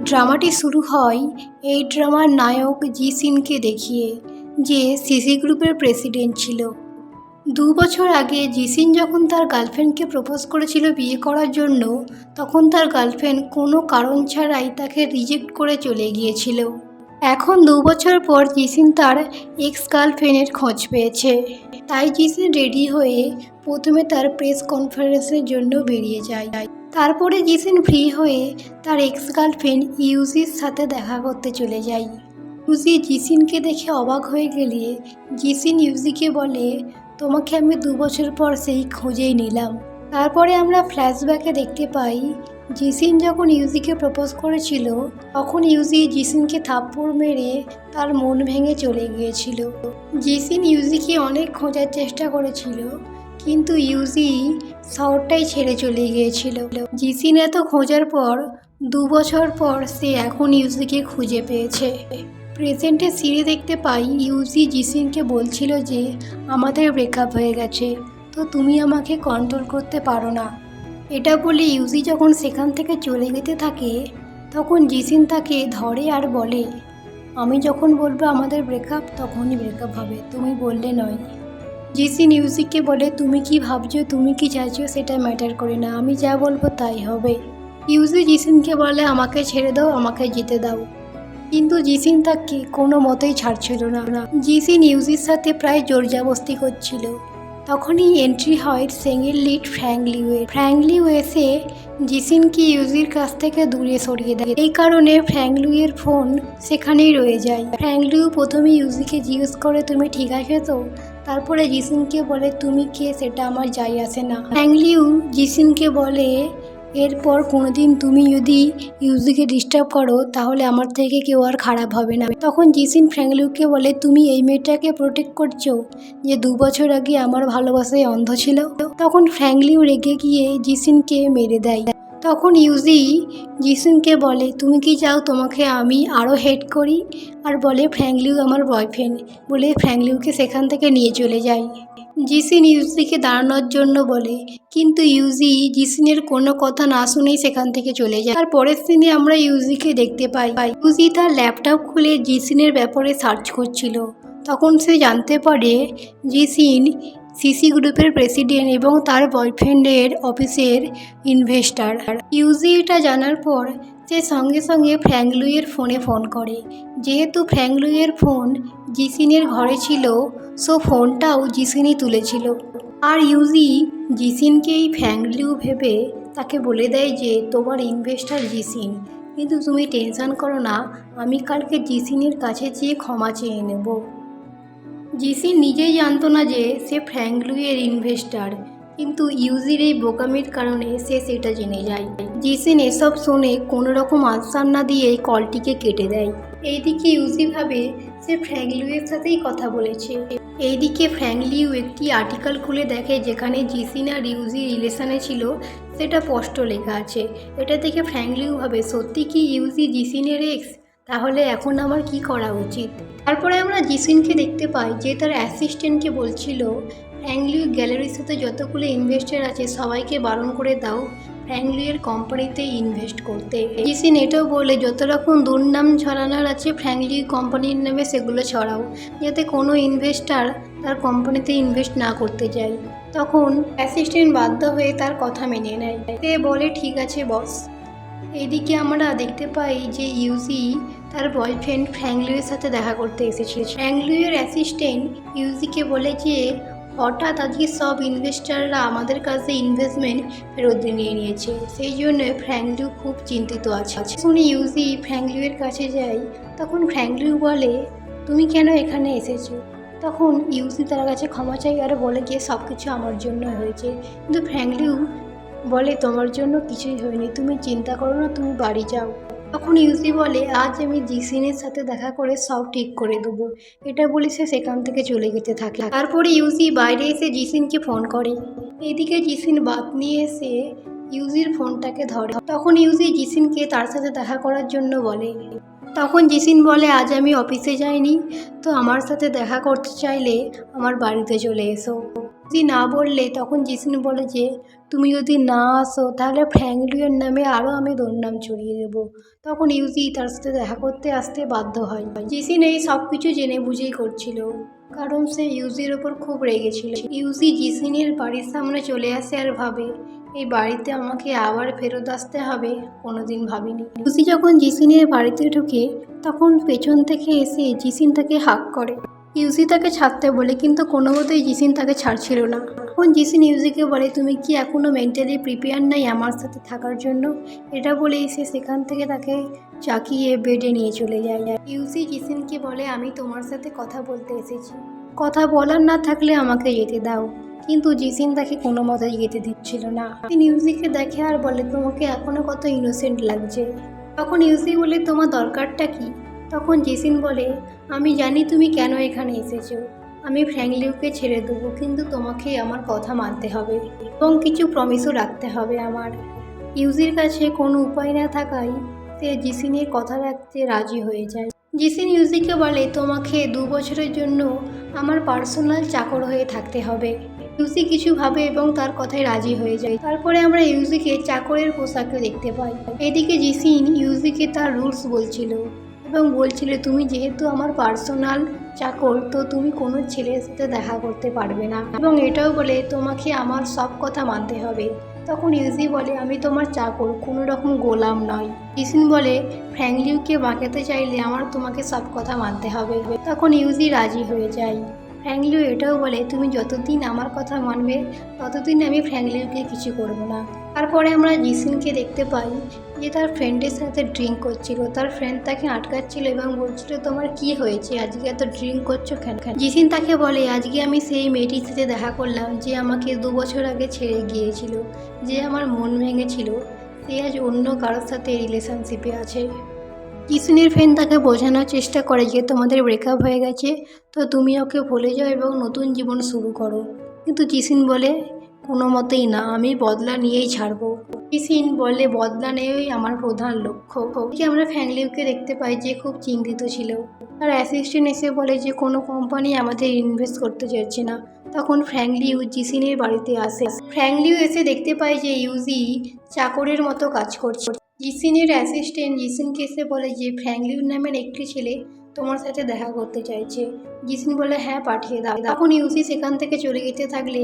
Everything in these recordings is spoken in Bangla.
ড্রামাটি শুরু হয় এই ড্রামার নায়ক জিসিনকে দেখিয়ে, যে সিসি গ্রুপের প্রেসিডেন্ট ছিল। 2 বছর আগে জিসিন যখন তার গার্লফ্রেন্ডকে প্রপোজ করেছিল বিয়ে করার জন্য, তখন তার গার্লফ্রেন্ড কোনো কারণ ছাড়াই তাকে রিজেক্ট করে চলে গিয়েছিল। এখন 2 বছর পর জিসিন তার এক্স গার্লফ্রেন্ডের খোঁজ পেয়েছে। তাই জিসিন রেডি হয়ে প্রথমে তার প্রেস কনফারেন্সের জন্য বেরিয়ে যায়। তারপরে জিসিন ফ্রি হয়ে তার এক্স গার্লফ্রেন্ড ইউজির সাথে দেখা করতে চলে যায়। ইউজি জিসিনকে দেখে অবাক হয়ে গেলে জিসিন ইউজিকে বলে, তোমাকে আমি 2 বছর পর সেই খোঁজেই নিলাম। তারপরে আমরা ফ্ল্যাশব্যাকে দেখতে পাই জিসিন যখন ইউজিকে প্রপোজ করেছিল, তখন ইউজি জিসিনকে থাপ্পড় মেরে তার মন ভেঙে চলে গিয়েছিল। জিসিন ইউজিকে অনেক খোঁজার চেষ্টা করেছিল, কিন্তু ইউজি শহরটাই ছেড়ে চলে গিয়েছিল। জিসিন এত খোঁজার পর 2 বছর পর সে এখন ইউজিকে খুঁজে পেয়েছে। প্রেজেন্টে সিনে দেখতে পাই ইউজি জিসিনকে বলছিল যে আমাদের ব্রেকআপ হয়ে গেছে, তো তুমি আমাকে কন্ট্রোল করতে পারো না। এটা বলে ইউজি যখন সেখান থেকে চলে যেতে থাকে, তখন জিসিন তাকে ধরে আর বলে, আমি যখন বলবো আমাদের ব্রেকআপ তখনই ব্রেকআপ হবে, তুমি বললে নয়। জিসিন ইউজিকে বলে, তুমি কি ভাবছো, তুমি কি চাইছো সেটা ম্যাটার করে না, আমি যা বলবো তাই হবে। ইউজি জিসিনকে বলে, আমাকে ছেড়ে দাও, আমাকে যেতে দাও। কিন্তু জিসিন তাকে কোনো মতেই ছাড়ছিল না। জিসিন ইউজির সাথে প্রায় জোরজবস্তি করছিল। তখনই এন্ট্রি হয় সেঙের লিড ফ্র্যাঙ্ক লিউয়ের। ফ্র্যাঙ্ক লিউ এসে জিসিনকে ইউজির কাছ থেকে দূরে সরিয়ে দেয়। এই কারণে ফ্র্যাঙ্ক লিউয়ের ফোন সেখানেই রয়ে যায়। ফ্র্যাঙ্ক লিউ প্রথমে ইউজিকে জিজ্ঞেস করে, তুমি ঠিক আছে তো? তারপরে জিসিনকে বলে, তুমি কে সেটা আমার যাই আসে না। ফ্র্যাঙ্ক লিউ জিসিনকে বলে, এরপর কোনোদিন তুমি যদি ইউজিকে ডিস্টার্ব করো তাহলে আমার থেকে কেউ আর খারাপ হবে না। তখন জিসিন ফ্র্যাঙ্ক লিউকে বলে, তুমি এই মেয়েটাকে প্রোটেক্ট করছো যে 2 বছর আগে আমার ভালোবাসায় অন্ধ ছিল। তখন ফ্র্যাঙ্ক লিউ রেগে গিয়ে জিসিনকে মেরে দেয়। তখন ইউজি জিসিনকে বলে, তুমি কি চাও তোমাকে আমি আরও হেট করি? আর বলে, ফ্র্যাঙ্ক লিউ আমার বয়ফ্রেন্ড, বলে ফ্র্যাঙ্ক লিউকে সেখান থেকে নিয়ে চলে যায়। জিসিন ইউজিকে দাঁড়ানোর জন্য বলে, কিন্তু ইউজি জিসিনের কোনো কথা না শুনেই সেখান থেকে চলে যায়। তার পরের সিনে আমরা ইউজিকে দেখতে পাই ইউজি তার ল্যাপটপ খুলে জিসিনের ব্যাপারে সার্চ করছিল। তখন সে জানতে পারে জিসিন সিসি গ্রুপের প্রেসিডেন্ট এবং তার বয়ফ্রেন্ডের অফিসের ইনভেস্টার। ইউজি এটা জানার পর সে সঙ্গে সঙ্গে ফ্র্যাঙ্ক লিউয়ের ফোনে ফোন করে। যেহেতু ফ্র্যাঙ্ক লিউয়ের ফোন জিসিনের ঘরে ছিল, সো ফোনটাও জিসিনই তুলেছিল। আর ইউজি জিসিনকেই ফ্র্যাঙ্ক লিউ ভেবে তাকে বলে দেয় যে তোমার ইনভেস্টার জিসিন, কিন্তু তুমি টেনশন করো না, আমি কালকে জিসিনের কাছে যেয়ে ক্ষমা চেয়ে নেব। জিসিন নিজেই জানতো না যে সে ফ্র্যাঙ্ক লিউয়ের ইনভেস্টার, কিন্তু ইউজির এই বোকামির কারণে সে সেটা জেনে যায়। জিসিন এসব শুনে কোনো রকম আনসার না দিয়ে কলটিকে কেটে দেয়। এইদিকে ইউজি ভাবে সে ফ্র্যাঙ্ক লিউয়ের সাথেই কথা বলেছে। এইদিকে ফ্র্যাঙ্ক লিউ একটি আর্টিকেল খুলে দেখে যেখানে জিসিন আর ইউজি রিলেশনে ছিল সেটা স্পষ্ট লেখা আছে। এটা দেখে ফ্র্যাঙ্ক লিউ ভাবে, সত্যি কি ইউজি জিসিনের এক্স? তাহলে এখন আমার কি করা উচিত? তারপরে আমরা জিসিনকে দেখতে পাই যে তার অ্যাসিস্ট্যান্টকে বলছিল, ফ্র্যাঙ্ক লিউ গ্যালারির সাথে যতগুলো ইনভেস্টার আছে সবাইকে বারণ করে দাও ফ্র্যাঙ্ক লিউয়ের কোম্পানিতে ইনভেস্ট করতে। জিসিন এটাও বলে, যত রকম দুর্নাম ছড়ানোর আছে ফ্র্যাঙ্ক লিউ কোম্পানির নামে সেগুলো ছড়াও, যাতে কোনো ইনভেস্টার তার কোম্পানিতে ইনভেস্ট না করতে চায়। তখন অ্যাসিস্ট্যান্ট বাধ্য হয়ে তার কথা মেনে নেয়। সে বলে, ঠিক আছে বস। এদিকে আমরা দেখতে পাই যে ইউজি তার বয়ফ্রেন্ড ফ্র্যাঙ্ক লিউয়ের সাথে দেখা করতে এসেছিল। ফ্র্যাঙ্ক লিউয়ের অ্যাসিস্ট্যান্ট ইউজিকে বলে যে হঠাৎ আজকে সব ইনভেস্টাররা আমাদের কাছে ইনভেস্টমেন্ট ফেরত নিয়ে নিয়েছে, সেই জন্য ফ্র্যাঙ্ক লিউ খুব চিন্তিত আছে। শুনে ইউজি ফ্র্যাঙ্ক লিউয়ের কাছে যায়। তখন ফ্র্যাঙ্ক লিউ বলে, তুমি কেন এখানে এসেছো? তখন ইউজি তার কাছে ক্ষমা চাই আর বলে যে সব কিছু আমার জন্য হয়েছে। কিন্তু ফ্র্যাঙ্ক লিউ বলে, তোমার জন্য কিছুই হয়নি, তুমি চিন্তা করো না, তুমি বাড়ি যাও। তখন ইউজি বলে, আজ আমি জিসিনের সাথে দেখা করে সব ঠিক করে দেবো। এটা বলে সে সেখান থেকে চলে যেতে থাকে। তারপরে ইউজি বাইরে এসে জিসিনকে ফোন করে। এদিকে জিসিন বাত নিয়ে এসে ইউজির ফোনটাকে ধরে। তখন ইউজি জিসিনকে তার সাথে দেখা করার জন্য বলে। তখন জিসিন বলে আজ আমি অফিসে যাইনি, তো আমার সাথে দেখা করতে চাইলে আমার বাড়িতে চলে এসো। যদি না বললে তখন জিসিন বলে যে তুমি যদি না আসো তাহলে ফ্র্যাঙ্কলিনের নামে আরও আমি দুর্নাম ছড়িয়ে দেবো। তখন ইউজি তার সাথে দেখা করতে আসতে বাধ্য হয়। জিসিন এই সব কিছু জেনে বুঝেই করছিল, কারণ সে ইউজির ওপর খুব রেগেছিল। ইউজি জিসিনের বাড়ির সামনে চলে আসে আর ভাবে এই বাড়িতে আমাকে আবার ফেরত আসতে হবে, কোনোদিন ভাবিনি। ইউজি যখন জিসিনের বাড়িতে ঢুকে তখন পেছন থেকে এসে জিসিন তাকে হাক করে। ইউজি তাকে ছাড়তে বলে, কিন্তু কোনো মতেই জিসিন তাকে ছাড়ছিল না। তখন জিসিন ইউজিকে বলে তুমি কি এখনও মেন্টালি প্রিপেয়ার নাই আমার সাথে থাকার জন্য? এটা বলেই সে সেখান থেকে তাকে চাকিয়ে বেডে নিয়ে চলে যায়। ইউজি জিসিনকে বলে আমি তোমার সাথে কথা বলতে এসেছি, কথা বলার না থাকলে আমাকে যেতে দাও। কিন্তু জিসিন তাকে কোনো মতেই যেতে দিচ্ছিল না। তিনি ইউজিকে দেখে আর বলে তোমাকে এখনো কত ইনোসেন্ট লাগছে। তখন ইউজি বলে তোমার দরকারটা কি? তখন জিসিন বলে আমি জানি তুমি কেন এখানে এসেছো। আমি ফ্র্যাঙ্কলিনকে ছেড়ে দেবো, কিন্তু তোমাকে আমার কথা মানতে হবে এবং কিছু প্রমিসও রাখতে হবে আমার। ইউজির কাছে কোনো উপায় না থাকায় সে জিসিনের কথা রাখতে রাজি হয়ে যায়। জিসিন ইউজিকে বলে তোমাকে 2 বছরের জন্য আমার পার্সোনাল চাকর হয়ে থাকতে হবে। ইউজি কিছু ভাবে এবং তার কথায় রাজি হয়ে যায়। তারপরে আমরা ইউজিকে চাকরের পোশাকে দেখতে পাই। এদিকে জিসিন ইউজিকে তার রুলস বলছিল এবং বলছিল তুমি যেহেতু আমার পার্সোনাল চাকর, তো তুমি কোনো ছেলের সাথে দেখা করতে পারবে না, এবং এটাও বলে তোমাকে আমার সব কথা মানতে হবে। তখন ইউজি বলে আমি তোমার চাকর, কোনো রকম গোলাম নয়। জিসিন বলে ফ্র্যাঙ্কলিনকে বাঁচাতে চাইলে আমার তোমাকে সব কথা মানতে হবে। তখন ইউজি রাজি হয়ে যায়। ফ্র্যাঙ্কলিন এটাও বলে তুমি যতদিন আমার কথা মানবে ততদিন আমি ফ্র্যাঙ্কলিনকে কিছু করব না। তারপরে আমরা জিসিনকে দেখতে পাই যে তার ফ্রেন্ডের সাথে ড্রিঙ্ক করছিল। তার ফ্রেন্ড তাকে আটকাচ্ছিল এবং বলছিল তোমার কি হয়েছে, আজকে এত ড্রিঙ্ক করছো কেন? জিসিন তাকে বলে আজকে আমি সেই মেয়েটির সাথে দেখা করলাম যে আমাকে 2 বছর আগে ছেড়ে গিয়েছিল, যে আমার মন ভেঙেছিল, সে আজ অন্য কারোর সাথে রিলেশনশিপে আছে। জিসিনের ফ্রেন্ড তাকে বোঝানোর চেষ্টা করে যে তোমাদের ব্রেকআপ হয়ে গেছে, তো তুমি ওকে ভুলে যাও এবং নতুন জীবন শুরু করো। কিন্তু জিসিন বলে কোনো মতেই না, আমি বদলা নিয়েই ছাড়বো। জিসিন বলে বদলা নেওয়াই আমার প্রধান লক্ষ্য। আমরা ফ্র্যাঙ্কলিনকে দেখতে পাই যে খুব চিন্তিত ছিল। তার অ্যাসিস্ট্যান্ট এসে বলে যে কোনো কোম্পানি আমাদের ইনভেস্ট করতে চাইছে না। তখন ফ্র্যাঙ্কলিন জিসিনের বাড়িতে আসে। ফ্র্যাঙ্কলিন এসে দেখতে পায় যে ইউজি চাকরের মতো কাজ করছে। জিসিনের অ্যাসিস্ট্যান্ট জিসিনকে এসে বলে যে ফ্র্যাঙ্কলিন নামের একটি ছেলে তোমার সাথে দেখা করতে চাইছে। জিসিন বলে হ্যাঁ পাঠিয়ে দাও। তখন ইউজি সেখান থেকে চলে যেতে থাকলে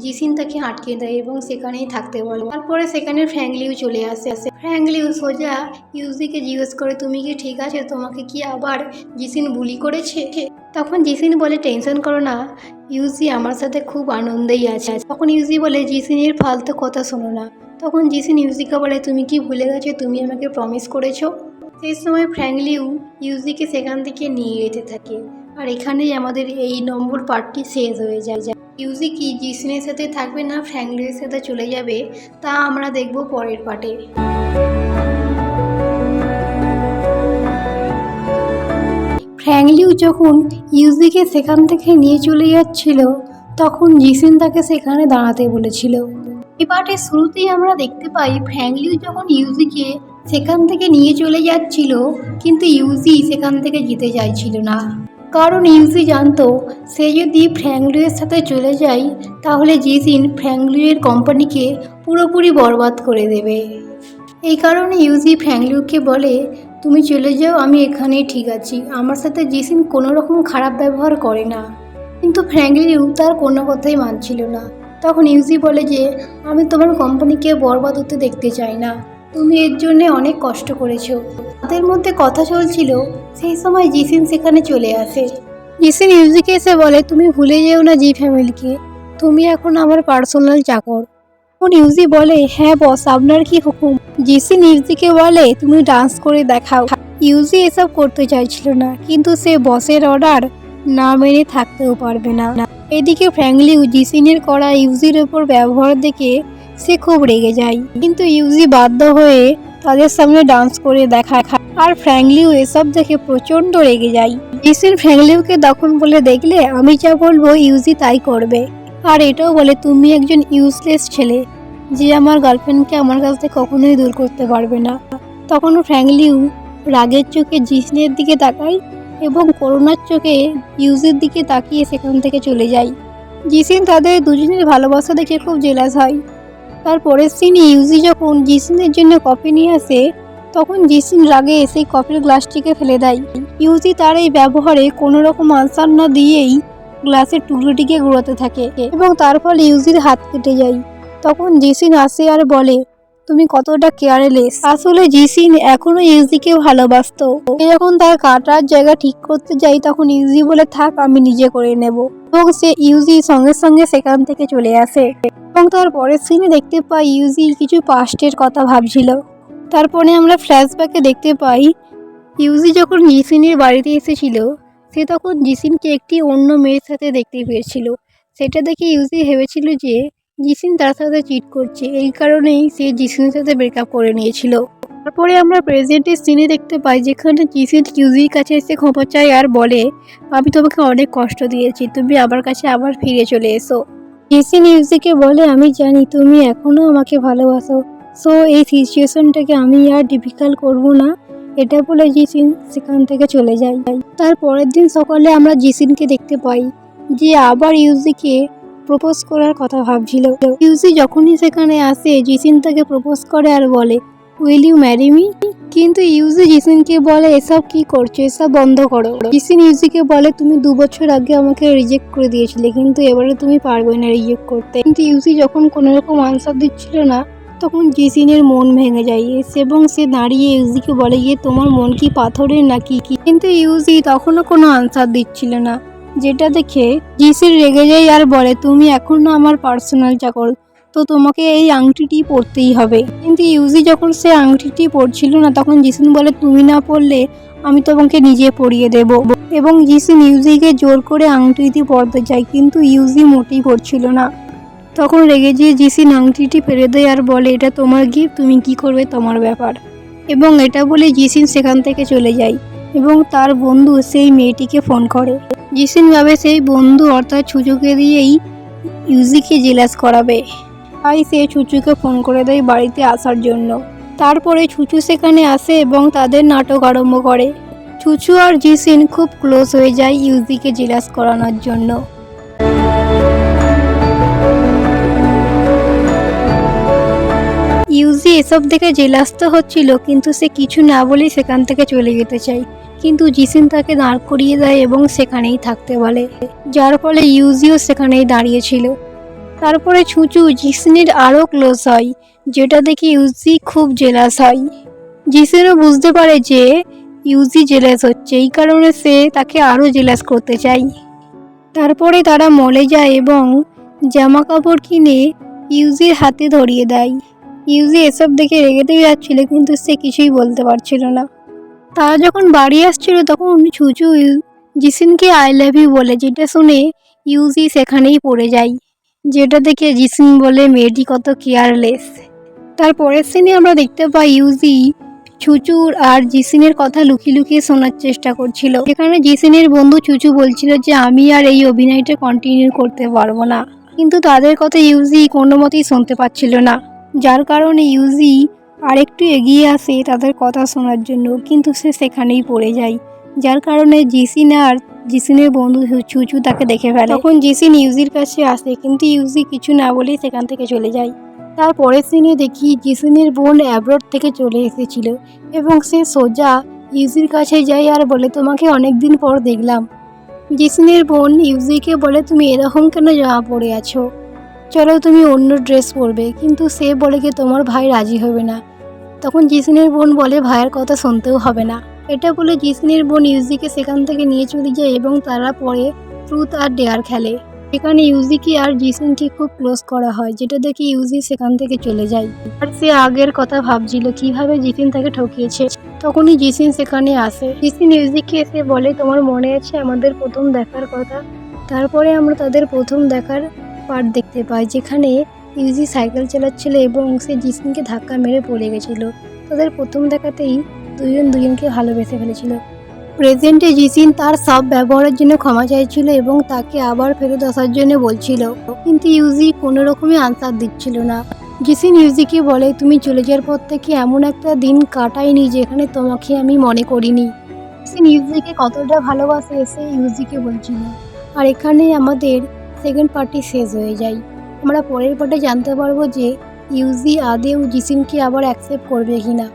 জিসিন তাকে আটকে দেয় এবং সেখানেই থাকতে বলে। তারপরে সেখানে ফ্র্যাঙ্কলিন চলে আসে। ফ্র্যাঙ্কলিন সোজা ইউজিকে জিজ্ঞেস করে তুমি কি ঠিক আছে, তোমাকে কি আবার জিসিন বুলি করেছে? তখন জিসিন বলে টেনশন করো না, ইউজি আমার সাথে খুব আনন্দেই আছে। তখন ইউজি বলে জিসিনের ফালতু কথা শোনো না। তখন জিসিন ইউজিকে বলে তুমি কি ভুলে গেছো তুমি আমাকে প্রমিস করেছো? সেই সময় ফ্র্যাঙ্কলিন ইউজিকে সেখান থেকে নিয়ে যেতে থাকে। আর এখানেই আমাদের এই নম্বর পার্টটি শেষ হয়ে যায়। ইউজি কি জিসিনের সাথে থাকবে না ফ্র্যাঙ্কলিনের সাথে চলে যাবে, তা আমরা দেখব পরের পার্টে। ফ্র্যাঙ্কলিন যখন ইউজিকে সেখান থেকে নিয়ে চলে যাচ্ছিল তখন জিসিন তাকে সেখানে দাঁড়াতে বলেছিল। এই পার্টের শুরুতেই আমরা দেখতে পাই ফ্র্যাঙ্কলিন যখন ইউজিকে সেখান থেকে নিয়ে চলে যাচ্ছিল, কিন্তু ইউজি সেখান থেকে যেতে চাইছিল না, কারণ ইউজি জানতো সে যদি ফ্র্যাঙ্কলিনের সাথে চলে যায় তাহলে জিসিন ফ্র্যাঙ্কলিনের কোম্পানিকে পুরোপুরি বরবাদ করে দেবে। এই কারণে ইউজি ফ্র্যাঙ্কলিনকে বলে তুমি চলে যাও, আমি এখানেই ঠিক আছি, আমার সাথে জিসিন কোনো রকম খারাপ ব্যবহার করে না। কিন্তু ফ্র্যাঙ্কলিন তার কোনো কথাই মানছিল না। তখন ইউজি বলে যে আমি তোমার কোম্পানিকে বরবাদ হতে দেখতে চাই না, তুমি এর জন্যে অনেক কষ্ট করেছো। তাদের মধ্যে কথা চলছিল, সেই সময় জিসিন সেখানে চলে আসে। জিসিন ইউজিকে এসে বলে তুমি ভুলে যেও না জি ফ্যামিলিকে, তুমি এখন আমার পার্সোনাল চাকর। তখন ইউজি বলে হ্যাঁ বস, আপনার কি হুকুম? জিসিন ইউজিকে বলে তুমি ডান্স করে দেখাও। ইউজি এসব করতে চাইছিল না, কিন্তু সে বসের অর্ডার না মেনে থাকতেও পারবে না। এদিকে ফ্র্যাঙ্কলিন জিসিনের করা ইউজির ওপর ব্যবহার দেখে সে খুব রেগে যায়, কিন্তু ইউজি বাধ্য হয়ে তাদের সামনে ডান্স করে দেখায়। আর ফ্র্যাঙ্কলিন এসব দেখে প্রচণ্ড রেগে যায়। জিসিন ফ্র্যাঙ্কলিনকে তখন বলে দেখলে আমি যা বলবো ইউজি তাই করবে, আর এটাও বলে তুমি একজন ইউজলেস ছেলে যে আমার গার্লফ্রেন্ডকে আমার কাছ থেকে কখনোই দূর করতে পারবে না। তখন ফ্র্যাঙ্কলিন রাগের চোখে জিসিনের দিকে তাকায় এবং করুণার চোখে ইউজির দিকে তাকিয়ে সেখান থেকে চলে যায়। জিসিন তাদের দুজনের ভালোবাসা দেখে খুব জেলাস হয়। তারপরের সিনে ইউজি যখন জিসিনের জন্য কফি নিয়ে আসে তখন জিসিন রাগে সেই কফির গ্লাসটিকে ফেলে দেয়। ইউজি তার এই ব্যবহারে কোনো রকম আনসার না দিয়েই গ্লাসের টুকরোটিকে ঘোরাতে থাকে এবং তার ফলে ইউজির হাত কেটে যায়। তখন জিসিন আসে আর বলে, তুমি কতটা কেয়ারলেস। আসলে জিসিন এখনো ইউজিকে ভালোবাসতো। যখন তার কাটার জায়গা ঠিক করতে যায় তখন ইউজি বলে, থাক আমি নিজে করে নেব, এবং সে ইউজি সঙ্গে সঙ্গে সেখান থেকে চলে আসে। এবং তার পরের সিনে দেখতে পাই ইউজি কিছু পাস্টের কথা ভাবছিল। তারপরে আমরা ফ্ল্যাশব্যাকে দেখতে পাই ইউজি যখন জিসিনের বাড়িতে এসেছিল সে তখন জিসিনকে একটি অন্য মেয়ের সাথে দেখতে পেয়েছিল। সেটা দেখে ইউজি ভেবেছিল যে জিসিন তার সাথে চিট করছে, এই কারণেই সে জিসিনের সাথে ব্রেকআপ করে নিয়েছিল। তারপরে আমরা প্রেজেন্টের সিনে দেখতে পাই যেখানে জিসিন ইউজির কাছে এসে ক্ষমা চায় আর বলে, আমি তোমাকে অনেক কষ্ট দিয়েছি, তুমি আমার কাছে আবার ফিরে চলে এসো। জিসিন ইউজিকে বলে, আমি জানি তুমি এখনও আমাকে ভালোবাসো, সো এই সিচুয়েশনটাকে আমি আর ডিফিকাল্ট করব না। এটা বলে জিসিন সেখান থেকে চলে যায়। তার পরের দিন সকালে আমরা জিসিনকে দেখতে পাই যে আবার ইউজিকে প্রপোজ করার কথা ভাবছিল। ইউজি যখনই সেখানে আসে জিসিন তাকে প্রপোজ করে আর বলে, উইল ইউ ম্যারি মি? কিন্তু ইউজি জিসিনকে বলে, এসব কি করছো, এসব বন্ধ করো। জিসিন ইউজিকে বলে, তুমি 2 বছর আগে আমাকে রিজেক্ট করে দিয়েছিলে, কিন্তু এবারে তুমি পারবে না রিজেক্ট করতে। কিন্তু ইউজি যখন কোনো রকম আনসার দিচ্ছিল না তখন জিসিনের মন ভেঙে যায় এবং সে দাঁড়িয়ে ইউজিকে বলে, গিয়ে তোমার মন কি পাথরের নাকি? কিন্তু ইউজি তখনও কোনো আনসার দিচ্ছিল না, যেটা দেখে জিসিন রেগে যায় আর বলে, তুমি এখনো আমার পার্সোনাল চাকর, তো তোমাকে এই আংটিটি পরতেই হবে। কিন্তু ইউজি যখন সে আংটিটি পরছিল না তখন জিসিন বলে, তুমি না পরলে আমি তোমাকে নিজে পরিয়ে দেব। এবং জিসিন ইউজিকে জোর করে আংটিটি পরতে চায়, কিন্তু ইউজি মোটেই পরছিল না। তখন রেগে গিয়ে জিসিন আংটিটি ফেলে দেয় আর বলে, এটা তোমার গিফট, তুমি কি করবে তোমার ব্যাপার। এবং এটা বলে জিসিন সেখান থেকে চলে যায় এবং তার বন্ধু সেই মেয়েটিকে ফোন করে। জিসিন ভাবে সেই বন্ধু অর্থাৎ ছুচুকে দিয়েই ইউজিকে জেলাস করাবে, তাই সে ছুচুকে ফোন করে দেয় বাড়িতে আসার জন্য। তারপরে ছুচু সেখানে আসে এবং তাদের নাটক আরম্ভ করে। ছুচু আর জিসিন খুব ক্লোজ হয়ে যায় ইউজিকে জেলাস করানোর জন্য। ইউজি এসব দেখে জেলাস তো হচ্ছিল, কিন্তু সে কিছু না বলেই সেখান থেকে চলে যেতে চায়, কিন্তু জিসিন তাকে দাঁড় করিয়ে দেয় এবং সেখানেই থাকতে বলে, যার ফলে ইউজিও সেখানেই দাঁড়িয়েছিল। তারপরে ছুচু জিসিনের আরও ক্লোজ হয়, যেটা দেখে ইউজি খুব জেলাস হয়। জিসিনও বুঝতে পারে যে ইউজি জেলাস হচ্ছে, এই কারণে সে তাকে আরও জেলাস করতে চায়। তারপরে তারা মলে যায় এবং জামা কাপড় কিনে ইউজির হাতে ধরিয়ে দেয়। ইউজি এসব দেখে রেগেতে যাচ্ছিল, কিন্তু সে কিছুই বলতে পারছিল না। তারা যখন বাড়ি আসছিল তখন ছুচু জিসিনকে আই লাভ ইউ বলে, যেটা শুনে ইউজি সেখানেই পড়ে যায়, যেটা দেখে জিসিন বলে, মেয়েটি কত কেয়ারলেস। তারপরের সিনে আমরা দেখতে পাই ইউজি ছুচুর আর জিসিনের কথা লুকিয়ে লুকিয়ে শোনার চেষ্টা করছিল। এখানে জিসিনের বন্ধু ছুচু বলছিল যে আমি আর এই অভিনয়টা কন্টিনিউ করতে পারবো না, কিন্তু তাদের কথা ইউজি কোনো মতেই শুনতে পাচ্ছিল না, যার কারণে ইউজি আরেকটু এগিয়ে আসে তাদের কথা শোনার জন্য, কিন্তু সে সেখানেই পড়ে যায়, যার কারণে জিসিন আর জিসিনের বন্ধু ছুচু তাকে দেখে ফেলে। তখন জিসিন ইউজির কাছে আসে, কিন্তু ইউজি কিছু না বলেই সেখান থেকে চলে যায়। তারপরের সিনে দেখি জিসিনের বোন অ্যাব্রড থেকে চলে এসেছিল এবং সে সোজা ইউজির কাছে যায় আর বলে, তোমাকে অনেকদিন পর দেখলাম। জিসিনের বোন ইউজিকে বলে, তুমি এরকম কেন জামা পরে আছো, চলো তুমি অন্য ড্রেস পরবে, কিন্তু সে বলে কি তোমার ভাই রাজি হবে না। তখন জিসিনের বোন বলে, ভাইয়ের কথা শুনতেও হবে না। এটা বলে জিসিনের বোন ইউজিকে সেখান থেকে নিয়ে চলে যায় এবং তারা পরে ট্রুথ আর ডেয়ার খেলে। সেখানে ইউজিকে আর জিসিনকে খুব ক্লোজ করা হয়, যেটা দেখে ইউজি সেখান থেকে চলে যায় আর সে আগের কথা ভাবছিল কিভাবে জিসিন তাকে ঠকিয়েছে। তখনই জিসিন সেখানে আসে। জিসিন ইউজিকে এসে বলে, তোমার মনে আছে আমাদের প্রথম দেখার কথা? তারপরে আমরা তাদের প্রথম দেখার পার্ট দেখতে পাই, যেখানে ইউজি সাইকেল চালাচ্ছিল এবং সে জিসিনকে ধাক্কা মেরে পড়ে গেছিল। তাদের প্রথম দেখাতেই দুজন দুজনকে ভালোবেসে ফেলেছিল। প্রেজেন্টে জিসিন তার সব ব্যবহারের জন্য ক্ষমা চাইছিল এবং তাকে আবার ফেরত আসার জন্য বলছিল, কিন্তু ইউজি কোনো রকমই আনসার দিচ্ছিল না। জিসিন ইউজিকে বলে, তুমি চলে যাওয়ার পর থেকে এমন একটা দিন কাটাইনি যেখানে তোমাকে আমি মনে করিনি। জিসিন ইউজিকে কতটা ভালোবাসে সে ইউজিকে বলছিল। আর এখানে আমাদের সেকেন্ড পার্টি শেষ হয়ে যায়। আমরা পরের পার্টে জানতে পারবো যে ইউজি আদেও জিসিনকে আবার অ্যাকসেপ্ট করবে কিনা।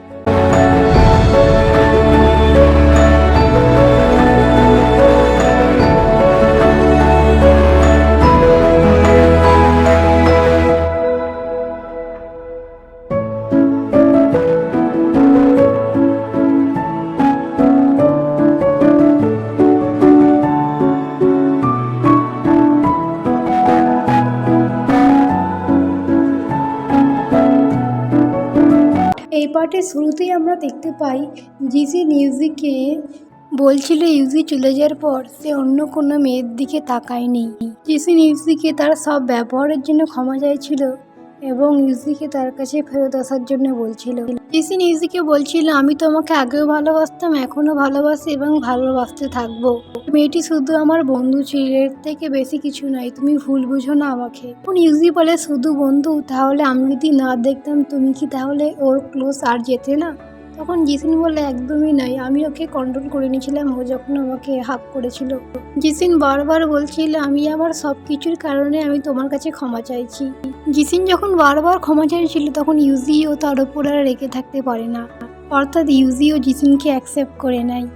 এই পার্টের শুরুতেই আমরা দেখতে পাই জিসিন ইউজিকে বলছিল ইউজি চলে যাওয়ার পর সে অন্য কোনো মেয়ের দিকে তাকায়নি। জিসিন ইউজিকে তার সব ব্যবহারের জন্য ক্ষমা চাইছিল এবং ইউজিকে তার কাছে ফেরত আসার জন্য বলছিল। জিসিন ইউজিকে বলছিল, আমি তোমাকে আগেও ভালোবাসতাম, এখনও ভালোবাসি এবং ভালোবাসতে থাকবো। মেয়েটি শুধু আমার বন্ধু ছিল, এর থেকে বেশি কিছু নয়, তুমি ভুল বুঝো না আমাকে। এখন ইউজি বলে, শুধু বন্ধু? তাহলে আমি যদি না দেখতাম তুমি কি তাহলে ওর ক্লোজ আর যেতে না? তখন জিসিন বলে, একদমই নয়, আমি ওকে কন্ট্রোল করে নিয়েছিলাম ও যখন আমাকে হাক করেছিল। জিসিন বারবার বলছিল, আমি আমার সব কিছুর কারণে আমি তোমার কাছে ক্ষমা চাইছি। জিসিন যখন বারবার ক্ষমা চাইছিল তখন ইউজিও তার উপর আর রেখে থাকতে পারে না, অর্থাৎ ইউজিও জিসিনকে অ্যাকসেপ্ট করে নেয়।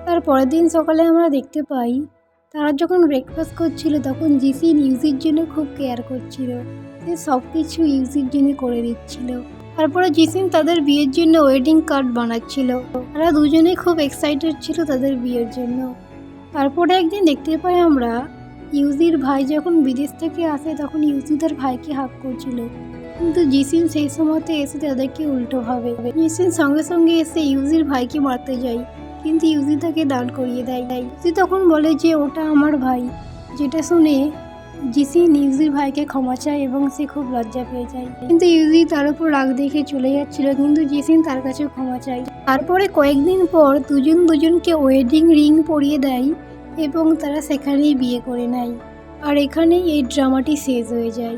তার পরের দিন সকালে আমরা দেখতে পাই তারা যখন ব্রেকফাস্ট করছিল তখন জিসিন ইউজির জন্য খুব কেয়ার করছিল। সে সব কিছু ইউজির জন্য করে দিচ্ছিল। তারপরে জিসিন তাদের বিয়ের জন্য ওয়েডিং কার্ড বানাচ্ছিল। তারা দুজনে খুব এক্সাইটেড ছিল তাদের বিয়ের জন্য। তারপরে একদিন দেখতে পাই আমরা ইউজির ভাই যখন বিদেশ থেকে আসে তখন ইউজি তার ভাইকে হাক করছিল, কিন্তু জিসিন সেই সময়তে এসে তাদেরকে উল্টোভাবে। জিসিন সঙ্গে সঙ্গে এসে ইউজির ভাইকে মারতে যায়, কিন্তু ইউজি তাকে দাঁড় করিয়ে দেয়। ইউজি তখন বলে যে ওটা আমার ভাই, যেটা শুনে জিসিন ইউজির ভাইকে ক্ষমা চায় এবং সে খুব লজ্জা পেয়ে যায়। কিন্তু ইউজি তার উপর রাগ দেখে চলে যাচ্ছিল, কিন্তু জিসিন তার কাছে ক্ষমা চায়। তারপরে কয়েকদিন পর দুজনকে ওয়েডিং রিং পরিয়ে দেয় এবং তারা সেখানেই বিয়ে করে নেয়। আর এখানেই এই ড্রামাটি শেষ হয়ে যায়।